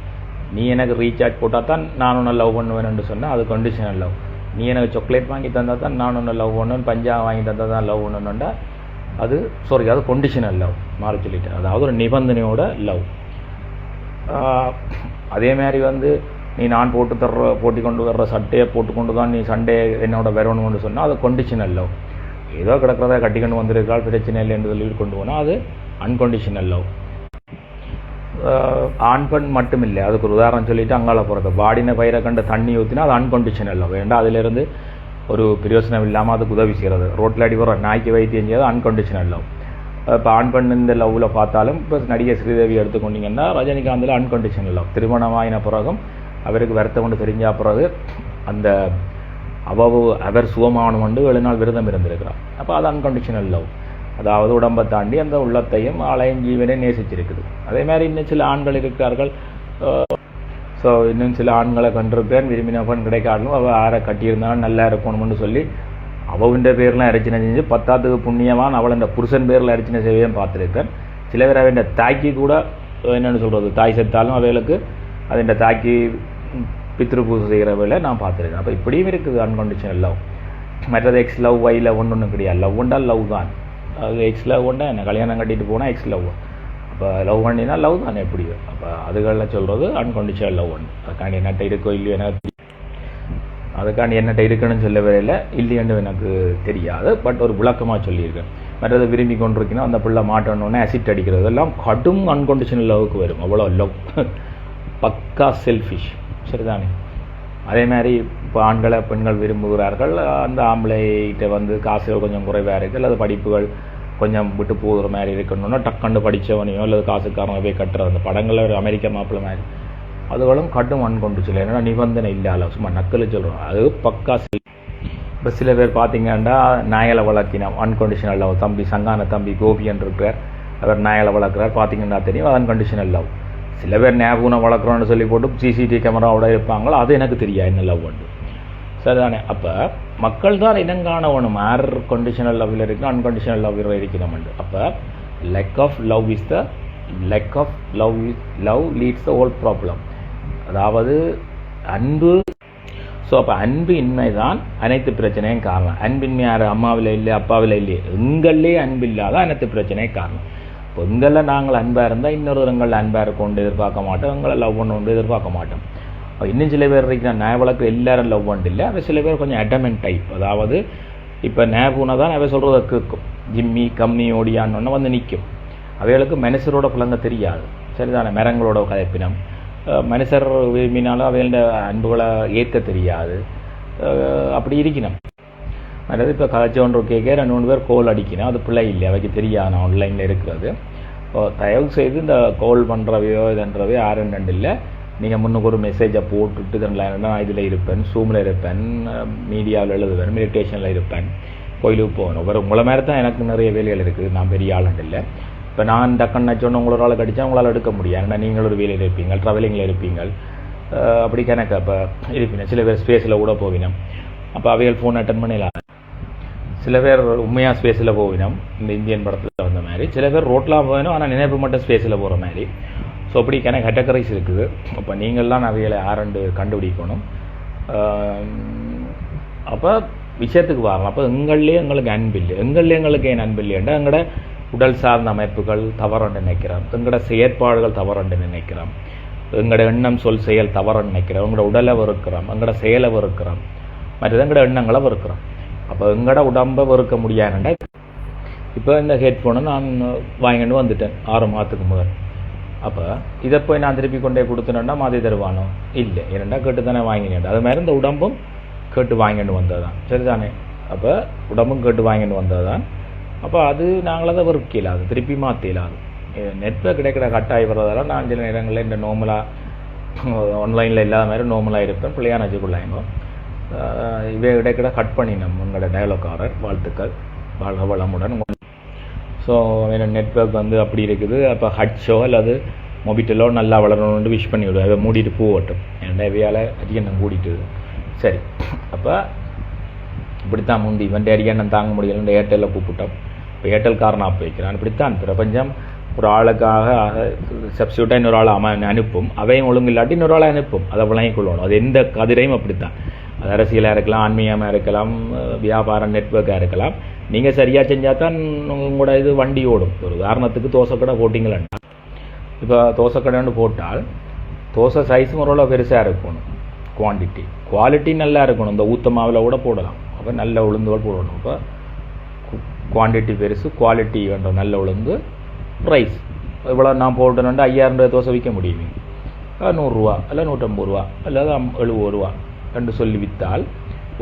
நீ எனக்கு ரீசார்ஜ் போட்டால் தான் நான் உன்னை லவ் பண்ணுவேன்னு சொன்னால் அது கண்டிஷனல் லவ். நீ எனக்கு சாக்லேட் வாங்கி தந்தால் தான் நான் உன்னை லவ் பண்ணுவேன், பஞ்சா வாங்கி தந்தால் தான் லவ் பண்ணணுன்னா அது அது கண்டிஷனல் லவ் மாறி சொல்லிட்டேன். அதாவது ஒரு நிபந்தனையோட லவ். அதே மாதிரி வந்து நீ நான் போட்டி கொண்டு வர்ற சட்டையை போட்டுக்கொண்டு தான் நீ சண்டே என்னோட வரணும்னு சொன்னால் அது கண்டிஷனல் லவ். ஏதோ கிடக்கிறத கட்டிக்கொண்டு வந்திருக்கால் பிரச்சனை இல்லை என்று சொல்லி கொண்டு போனால் அது அன்கண்டிஷனல் லவ். ஆண் பெண் மட்டும் இல்லை, அதுக்கு ஒரு உதாரணம் சொல்லிவிட்டு அங்கால போகிறது. வாடின பயிரை கண்டு தண்ணி ஊற்றினா அது அன்கண்டிஷனல் லவ். ஏன்டா அதிலிருந்து ஒரு பிரயோசனம் இல்லாமல் அதுக்கு உதவி செய்கிறது. ரோட்டில் அடி போகிற நாய்க்கு வைத்தியம் செய்யாது அன்கண்டிஷனல் லவ். இப்போ ஆண் பெண் இந்த லவ்வில் பார்த்தாலும் இப்போ நடிகை ஸ்ரீதேவி எடுத்துக்கொண்டீங்கன்னா ரஜினிகாந்தில் அன்கண்டிஷனல் லவ். திருமணமாயின பிறகும் அவருக்கு வருத்தம் கொண்டு தெரிஞ்ச பிறகு அந்த அவர் சுகமானம் கொண்டு 7 நாள் விரதம் இருந்திருக்கிறார். அப்போ அது அன்கண்டிஷனல் லவ். அதாவது உடம்பை தாண்டி அந்த உள்ளத்தையும் ஆலயம் ஜீவனை நேசிச்சிருக்குது. அதே மாதிரி இன்னும் சில ஆண்கள் இருக்கிறார்கள். ஸோ இன்னும் சில ஆண்களை கண்டிருப்பேன், விரும்பின பெண் கிடைக்காலும் அவள் யாரை கட்டியிருந்தாலும் நல்லா இருக்கணும்னு சொல்லி அவவுண்ட பேர்லாம் அரைச்சின செஞ்சு 10த்துக்கு புண்ணியமான அவள் இந்த புருஷன் பேரில் அரைச்சின செய்வையும் பார்த்துருக்கேன். சில பேர் அவன் தாய்க்கு கூட என்னென்னு சொல்கிறது, தாய் செத்தாலும் அவைகளுக்கு அது தாய்க்கு பித்ரு பூஜை செய்கிறவையில் நான் பார்த்துருக்கேன். அப்போ இப்படியும் இருக்குது அன்கண்டிஷனல் லவ். மற்றது எக்ஸ் லவ், ஒய் லவ் ஒன்றும் கிடையாது. லவ் உண்டால் லவ் தான். அது எக்ஸ் லவ் உண்டா என்ன, கல்யாணம் கட்டிட்டு போனால் எக்ஸ் லவ். அப்போ லவ் பண்ணினா லவ் தானே எப்படியோ. அப்போ அதுகளில் சொல்கிறது அன்கண்டிஷனல் லவ் ஒன்று. அதுக்காண்டி என்னட்ட இருக்கோ இல்லையோ எனக்கு அதுக்காண்டி என்னட்ட இருக்குன்னு சொல்லவே இல்லை, இல்லையென்று எனக்கு தெரியாது. பட் ஒரு விளக்கமாக சொல்லியிருக்கேன். மற்றது விரும்பி கொண்டிருக்கீங்கன்னா அந்த பிள்ளை மாட்டணுன்னே அசிட் அடிக்கிறது எல்லாம் கடும் அன்கண்டிஷனல் லவ்வுக்கு வரும். அவ்வளோ லவ், பக்கா செல்ஃபிஷ். சரிதானே? அதே மாதிரி இப்போ ஆண்களை பெண்கள் விரும்புகிறார்கள். அந்த ஆம்பளைகிட்ட வந்து காசுகள் கொஞ்சம் குறைவாக இருக்குது, அல்லது படிப்புகள் கொஞ்சம் விட்டு போகிற மாதிரி இருக்கணும்னா டக்குண்டு படித்தவனையோ அல்லது காசுக்காரங்க போய் கட்டுறது. அந்த படங்களில் ஒரு அமெரிக்க மாப்பிள்ளை மாதிரி அதுகளும் கட்டும் அன்கண்டிஷனல். ஏன்னா நிபந்தனை இல்லாத சும்மா நக்கல் சொல்கிறோம். அது பக்கா செல். இப்போ சில பேர் பார்த்தீங்கன்னா நாயலை வளர்க்கினோம் அன்கண்டிஷனல் லவ். தம்பி சங்கான தம்பி கோபியன் இருக்கிறார், அவர் நாயலை வளர்க்குறார், பார்த்தீங்கன்னா தெரியும் அது அன்கண்டிஷனல் லவ். சில பேர் ஞாபகம் வளர்க்குறோன்னு சொல்லி போட்டு சிசிடிவி கேமராவோட இருப்பாங்களோ அது எனக்கு தெரியாது என்ன லவ் உண்டு. சரிதானே? அப்போ மக்கள் தான் இனங்காண வேணும் யார் கண்டிஷனல் லவ்வில் இருக்கணும் அன்கண்டிஷனல் லவ்வில் இருக்கணும். அப்போ lack of love is the lack of love leads the whole problem. அதாவது அன்பு. ஸோ அப்போ அன்பு இன்மை தான் அனைத்து பிரச்சனையும் காரணம். அன்பின்மை யார் அம்மாவில் இல்லை அப்பாவில் இல்லையே, எங்களே அன்பு இல்லாத அனைத்து பிரச்சனையும் காரணம். இப்போ எங்களில் நாங்கள் அன்பாக இருந்தால் இன்னொருங்களில் அன்பாக இருக்கொண்டு எதிர்பார்க்க மாட்டோம், எங்களை லவ் பண்ண கொண்டு எதிர்பார்க்க மாட்டோம். இன்னும் சில பேர் இருக்கிற நியாய வழக்கு எல்லாரும் லவ் இல்லை, அவள் சில பேர் கொஞ்சம் அடமெண்ட் டைப். அதாவது இப்போ நேபுனா தான் அவள் சொல்கிறத கேட்கும். ஜிம்மி கம்மி ஓடியான்னு வந்து நிற்கும். அவைகளுக்கு மனுஷரோட புலங்க தெரியாது, சரிதானே? மரங்களோட கதைப்பினம் மனுஷர் விரும்பினாலும் அவைகளோட அன்புகளை ஏற்க தெரியாது. அப்படி இருக்கணும். அதாவது இப்போ கதைச்ச ஒன்று கேட்க 2 பேர் கோல் அடிக்கணும், அது பிள்ளை இல்லை, அவைக்கு தெரியாது ஆன்லைனில் இருக்கிறது. தயவு செய்து இந்த கால் பண்ணுறவையோ இதுன்றவையோ யாரும் இல்லை. நீங்கள் முன்னுக்கு ஒரு மெசேஜை போட்டுட்டு நான் இதில் இருப்பேன், ஜூமில் இருப்பேன், மீடியாவில் எழுதுவேன், மெடிடேஷனில் இருப்பேன், கோயிலுக்கு போகணும். உங்களை மாதிரி தான் எனக்கு நிறைய வேலைகள் இருக்குது. நான் பெரிய ஆளுண்டு இல்லை. இப்போ நான் டக்குன்னு சொன்ன உங்களோட ஆள் கடிச்சா உங்களால் எடுக்க முடியாது. ஏன்னா நீங்கள் ஒரு வேலையில் இருப்பீங்க, ட்ராவலிங்கில் இருப்பீங்க, அப்படி கணக்கு அப்போ இருப்பீங்க. சில பேர் ஸ்பேஸில் கூட போவினோம், அப்போ அவைகள் ஃபோன் அட்டன் பண்ணிடலாம். சில பேர் உண்மையாக ஸ்பேஸில் போவினோம், இந்த இந்தியன் படத்தில் வந்த மாதிரி. சில பேர் ரோட்லாம் போகணும், ஆனால் நினைப்பு மட்டும் ஸ்பேஸில் போகிற மாதிரி. ஸோ அப்படி கணக்கு கேட்டகரிஸ் இருக்குது. அப்போ நீங்கள்லாம் அவைகளை ஆரண்டு கண்டுபிடிக்கணும். அப்போ விஷயத்துக்கு வரலாம். அப்போ எங்கள்லேயே எங்களுக்கு அன்பில்லை, எங்களுக்கு ஏன் அன்பில்லைன்னா எங்களோட உடல் சார்ந்த அமைப்புகள் தவறுன்னு நினைக்கிறோம், எங்களோட செயற்பாடுகள் தவறுன்னு நினைக்கிறோம், எங்களோட எண்ணம் சொல் செயல் தவறுன்னு நினைக்கிறோம், எங்களோட உடலை வெறுக்கிறோம், எங்களோட செயலை வெறுக்கிறோம், மற்றது எங்களோட எண்ணங்களை வெறுக்கிறோம். அப்போ எங்களோட உடம்பை வெறுக்க முடியாதுண்டா. இப்போ இந்த ஹெட்ஃபோனை நான் வாங்கிட்டு வந்துட்டேன் 6 மாதத்துக்கு முதல். அப்போ இதை போய் நான் திருப்பி கொண்டே கொடுத்தேன்னா மாற்றி தருவானோ? இல்லை, இரண்டா கேட்டு தானே வாங்கினேன். அது மாதிரி இந்த உடம்பும் கேட்டு வாங்கிட்டு வந்தது தான், சரிதானே? அப்போ உடம்பும் கேட்டு வாங்கிட்டு வந்தது தான். அப்போ அது நாங்களதை வெறுக்கலாது, திருப்பி மாற்றலாது. நெட்டில் கிடைக்கிற கட்டாய் வர்றதால நான் சில நேரங்களில் இந்த நார்மலாக ஆன்லைனில் இல்லாத மாதிரி நார்மலாக இருப்பேன். பிள்ளையான வச்சுக்கொள்ளாங்க இவை கிடைக்கிற கட் பண்ணினோம். உங்களோட டயலாக்காரர் வாழ்த்துக்கள், வாழ்க வளமுடன். ஸோ நெட்வொர்க் வந்து அப்படி இருக்குது. அப்போ ஹட்ஷோ அல்லது மொபிட்டலோ நல்லா வளரணும்னு விஷ் பண்ணி விடுவேன். அதை மூடிட்டு போகட்டும், ஏன்னா இவையால் அரியண்ணம் கூட்டிட்டு. சரி, அப்போ இப்படித்தான் முந்தி இவன் அரியண்ணம் தாங்க முடியல, இந்த ஏர்டெல்லில் கூப்பிட்டோம். இப்போ ஏர்டெல் காரன் ஆப் வைக்கிறான். இப்படித்தான் பிரபஞ்சம் ஒரு ஆளுக்காக சப்ஸ்டியூட்டாக இன்னொரு ஆளை அனுப்பும், அவையும் ஒழுங்கு இல்லாட்டி இன்னொரு ஆளை அனுப்பும். அதை விளங்கிக் கொள்ளணும். அது எந்த கதிரையும் அப்படித்தான். அது அரசியலாக இருக்கலாம், ஆன்மீகமாக இருக்கலாம், வியாபாரம் நெட்வொர்க்காக இருக்கலாம். நீங்கள் சரியாக செஞ்சால் தான் உங்களோட இது வண்டி ஓடும். ஒரு உதாரணத்துக்கு தோசைக்கடை போட்டிங்களா, இப்போ தோசைக்கடைன்னு போட்டால் தோசை சைஸும் ஓரளவு பெருசாக இருக்கணும், குவாலிட்டி நல்லா இருக்கணும். இந்த ஊத்த மாவில் கூட போடலாம். அப்போ நல்ல உளுந்துகள் போடணும். இப்போ குவான்டிட்டி பெருசு, குவாலிட்டி வேண்டாம், நல்ல உளுந்து. ப்ரைஸ் இவ்வளோ நான் போட்டேன்னா 5000 ரூபாய் தோசை விற்க முடியுமே. 100 ரூபா இல்லை 150 ரூபா அல்லது 70 ரூபா என்று சொல்லி விற்றால்,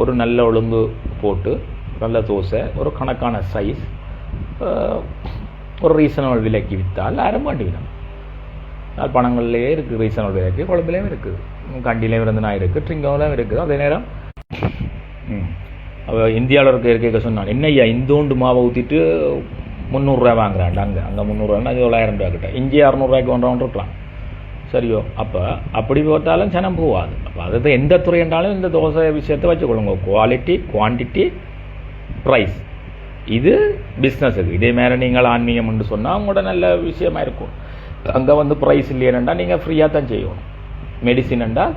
ஒரு நல்ல உளுந்து போட்டு நல்ல தோசை ஒரு கணக்கான சைஸ் ஒரு ரீசனபிள் விலைக்கு விற்றால் 1000 மாட்டிவிடும். பணங்கள்லேயே இருக்குது, ரீசனபிள் விலைக்கு. குழம்புலேயும் இருக்குது, கண்டிலையும் இருந்துனா இருக்குது, ட்ரிங்காவிலையும் இருக்குது. அதே நேரம் இந்தியாவில் இருக்க சொன்னான், என்னையா இந்தோண்டு மாவை ஊற்றிட்டு 300 ரூபாய் வாங்குறான். அங்கே 300 ரூபாய்னா 7,000 ரூபாய் கிட்ட. இஞ்சி 600 ரூபாய்க்கு ஒன்றவன் இருக்கலாம், சரியோ? அப்போ அப்படி போட்டாலும் ஜனம் போகாது. அப்போ அது எந்த துறை என்றாலும் இந்த தோசை விஷயத்தை வச்சுக்கொள்ளுங்க. குவாலிட்டி, குவான்டிட்டி, ப்ரைஸ், இது பிஸ்னஸுக்கு. இதே மாதிரி நீங்கள் ஆன்மீகம் என்று சொன்னால் உங்களோட நல்ல விஷயமா இருக்கும். அங்கே வந்து ப்ரைஸ் இல்லையேன்னா நீங்கள் ஃப்ரீயாக தான் செய்யணும். மெடிசின் என்றால்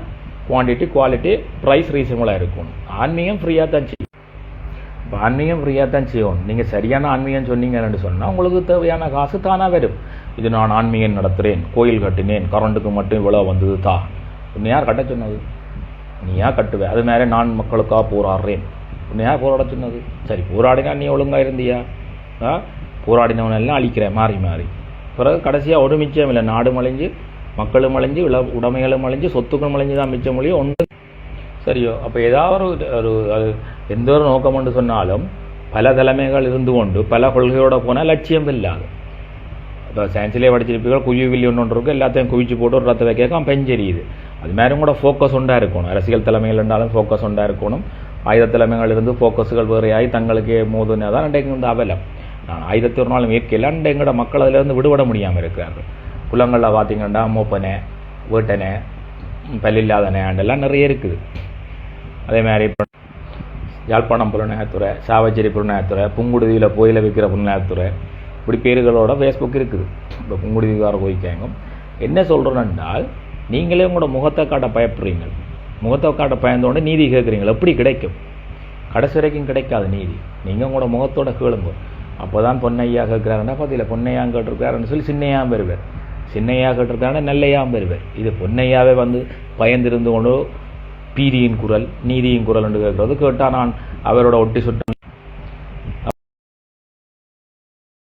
குவான்டிட்டி, குவாலிட்டி, ப்ரைஸ் ரீசனபுளாக இருக்கும். ஆன்மீகம் ஃப்ரீயாக தான் செய்யும். இப்போ ஆன்மீகம் ஃப்ரீயாக தான் செய்யணும். நீங்கள் சரியான ஆன்மீகம் சொன்னீங்கன்னு சொன்னால் உங்களுக்கு தேவையான காசு தானாக வரும். இது நான் ஆன்மீகம் நடத்துகிறேன், கோயில் கட்டினேன், கரண்ட்டுக்கு மட்டும் இவ்வளோ வந்தது தா. இன்னும் யார் கட்ட சொன்னது? நீ யார் கட்டுவேன்? அது மாதிரி நான் மக்களுக்காக போராடுறேன், இன்னும் யார் போராட சொன்னது? சரி, போராடினா நீ ஒழுங்காக இருந்தியா? போராடினவனெல்லாம் அழிக்கிறேன் மாறி மாறி. பிறகு கடைசியாக ஒரு மிச்சம் இல்லை. நாடு மலைஞ்சு, மக்களும் மலைஞ்சு, உடைமைகளும் மலைஞ்சு, சொத்துக்கள் மலைஞ்சு தான் மிச்சம் மொழியோ ஒன்று. சரியோ? அப்போ ஏதாவது ஒரு அது எந்த ஒரு நோக்கம் என்று சொன்னாலும் பல தலைமைகள் இருந்து கொண்டு பல கொள்கையோடு போனால் லட்சியம் இல்லாது. இப்போ சயின்ஸ்லேயே படிச்சிருப்பீர்கள், குவிவில்லி ஒன்று இருக்குது, எல்லாத்தையும் குவிச்சு போட்டு ஒரு ரத்த வைக்க பெஞ்செரியுது. அது மாதிரி கூட ஃபோக்கஸ் உண்டாக இருக்கணும். அரசியல் தலைமைகள் இருந்தாலும் ஃபோக்கஸ் உண்டாக இருக்கணும். ஆயுத தலைமைகள் இருந்து ஃபோக்கஸுகள் வேறையாகி தங்களுக்கே மோதுனா தான் இன்றைக்கு வந்து அவலம். நான் ஆயுதத்தை ஒரு நாள் மேற்கல எங்களோட மக்கள் அதிலேருந்து விடுபட முடியாமல் இருக்கிறார்கள். குளங்களில் பார்த்தீங்கன்னா மூப்பனை, வீட்டனை, பல்லில்லாதனை ஆண்டெல்லாம் நிறைய இருக்குது. அதே மாதிரி யாழ்ப்பாணம் புலனாயத்துறை, சாவச்சேரி புலனாயத்துறை, புங்குடுதியில் கோயிலை வைக்கிற புலனாயத்துறை, இப்படி பேர்களோட ஃபேஸ்புக் இருக்குது. இப்போ புங்குடுதிக்கார கோயிக்காங்க என்ன சொல்கிறேன்னால், நீங்களே உங்களோட முகத்தை காட்ட பயப்படுறீங்க. முகத்தை காட்ட பயந்தோடனே நீதி கேட்குறீங்களா? எப்படி கிடைக்கும்? கடைசி வரைக்கும் கிடைக்காது நீதி. நீங்கள் உங்களோட முகத்தோட கேளுங்க. அப்போ தான் பொன்னையா கேட்குறாருன்னா பார்த்தீங்களா, பொன்னையான் கேட்டிருக்காருன்னு சொல்லி சின்னையான் வருவார். சின்னையா கேட்டிருக்கான நல்லையாம் பெறுவர். இது பொன்னையாவே வந்து பயந்திருந்து கொண்டு பீதியின் குரல் நீதியின் குரல் என்று கேட்கறது கேட்டால் நான் அவரோட ஒட்டி சுட்ட